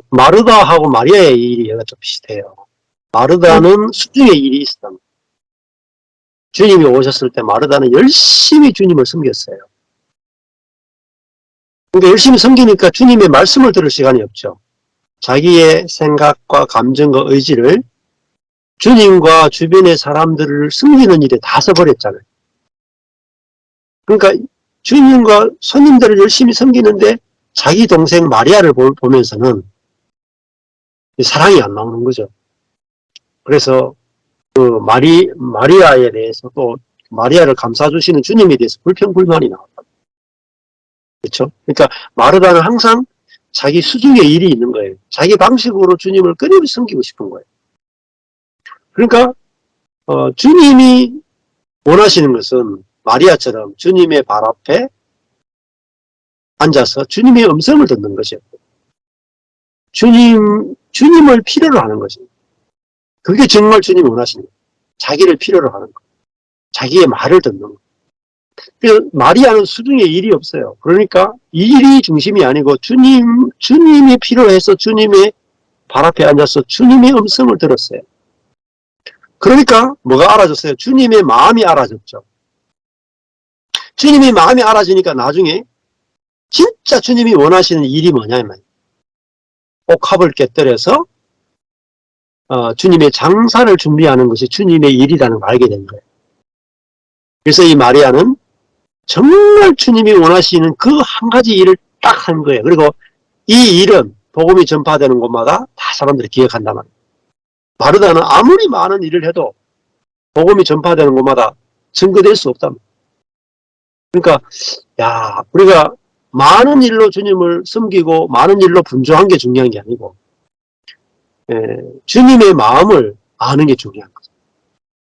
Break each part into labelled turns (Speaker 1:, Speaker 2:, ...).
Speaker 1: 마르다하고 마리아의 일이 얘가 좀 비슷해요. 마르다는 수중의 일이 있었다. 주님이 오셨을 때 마르다는 열심히 주님을 섬겼어요. 그러니까 열심히 섬기니까 주님의 말씀을 들을 시간이 없죠. 자기의 생각과 감정과 의지를 주님과 주변의 사람들을 섬기는 일에 다 써버렸잖아요. 그러니까 주님과 손님들을 열심히 섬기는데 자기 동생 마리아를 보면서는 사랑이 안 나오는 거죠. 그래서 마리아에 대해서 또 마리아를 감싸주시는 주님에 대해서 불평불만이 나왔다. 그렇죠? 그러니까 마르다는 항상 자기 수중에 일이 있는 거예요. 자기 방식으로 주님을 끊임없이 섬기고 싶은 거예요. 그러니까 주님이 원하시는 것은 마리아처럼 주님의 발 앞에 앉아서 주님의 음성을 듣는 것이에요. 주님을 필요로 하는 거죠. 그게 정말 주님이 원하시는 거예요. 자기를 필요로 하는 거. 자기의 말을 듣는 거. 그래서 마리아는 수중에 일이 없어요. 그러니까 일이 중심이 아니고 주님이 필요해서 주님의 발 앞에 앉아서 주님의 음성을 들었어요. 그러니까 뭐가 알아졌어요? 주님의 마음이 알아졌죠. 주님의 마음이 알아지니까 나중에 진짜 주님이 원하시는 일이 뭐냐면 옥합을 깨뜨려서 주님의 장사를 준비하는 것이 주님의 일이라는 걸 알게 된 거예요. 그래서 이 마리아는 정말 주님이 원하시는 그 한 가지 일을 딱 한 거예요. 그리고 이 일은 복음이 전파되는 곳마다 다 사람들이 기억한단 말이에요. 마르다는 아무리 많은 일을 해도 복음이 전파되는 곳마다 증거될 수 없단 말이에요. 그러니까 우리가 많은 일로 주님을 섬기고 많은 일로 분주한 게 중요한 게 아니고 주님의 마음을 아는 게 중요한 거죠.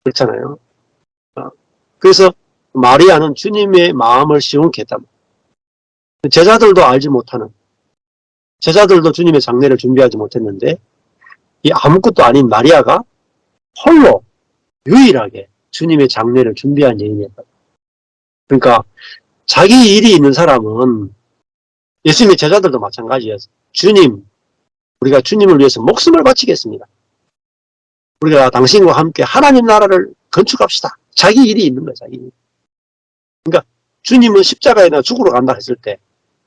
Speaker 1: 그렇잖아요. 그래서 마리아는 주님의 마음을 시원케 했단 말이에요. 제자들도 알지 못하는, 제자들도 주님의 장례를 준비하지 못했는데 이 아무것도 아닌 마리아가 홀로 유일하게 주님의 장례를 준비한 여인이었다. 그러니까 자기 일이 있는 사람은 예수님의 제자들도 마찬가지예요. 주님, 우리가 주님을 위해서 목숨을 바치겠습니다. 우리가 당신과 함께 하나님 나라를 건축합시다. 자기 일이 있는 거예요. 자기 일. 그러니까 주님은 십자가에 죽으러 간다 했을 때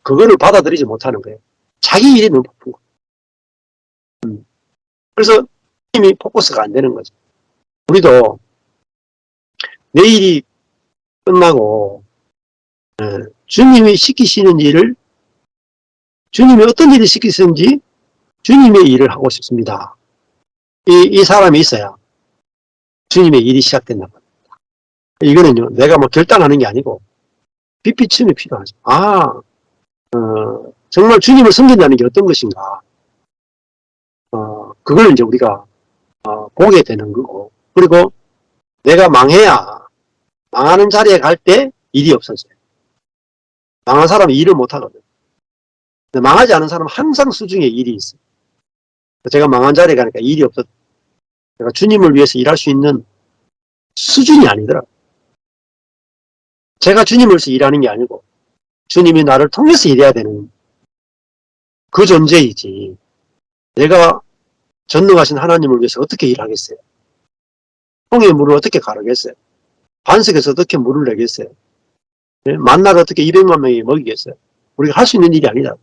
Speaker 1: 그거를 받아들이지 못하는 거예요. 자기 일이 너무 바쁜 거예요. 그래서 주님이 포커스가 안 되는 거죠. 우리도 내일이 끝나고 주님이 시키시는 일을, 주님이 어떤 일을 시키시는지 주님의 일을 하고 싶습니다. 이 사람이 있어야 주님의 일이 시작된단 말입니다. 이거는요, 내가 뭐 결단하는 게 아니고 빗비침이 필요하죠. 정말 주님을 섬긴다는 게 어떤 것인가. 그걸 이제 우리가 보게 되는 거고, 그리고 내가 망해야, 망하는 자리에 갈 때 일이 없어져요. 망한 사람은 일을 못 하거든요. 근데 망하지 않은 사람은 항상 수중에 일이 있어요. 제가 망한 자리에 가니까 일이 없었, 내가 주님을 위해서 일할 수 있는 수준이 아니더라고요. 제가 주님을 위해서 일하는 게 아니고 주님이 나를 통해서 일해야 되는 그 존재이지, 내가 전능하신 하나님을 위해서 어떻게 일하겠어요? 통에 물을 어떻게 가르겠어요? 반석에서 어떻게 물을 내겠어요? 만나를 어떻게 200만 명이 먹이겠어요? 우리가 할 수 있는 일이 아니다.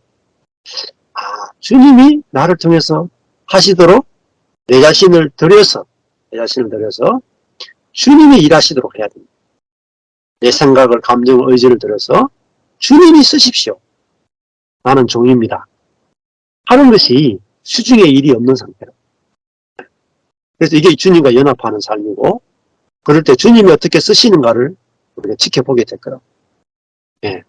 Speaker 1: 주님이 나를 통해서 하시도록 내 자신을 들여서 주님이 일하시도록 해야 됩니다. 내 생각을, 감정을, 의지를 들여서 주님이 쓰십시오. 나는 종입니다. 하는 것이 수중에 일이 없는 상태로. 그래서 이게 주님과 연합하는 삶이고, 그럴 때 주님이 어떻게 쓰시는가를 우리가 지켜보게 될 거라고. 예.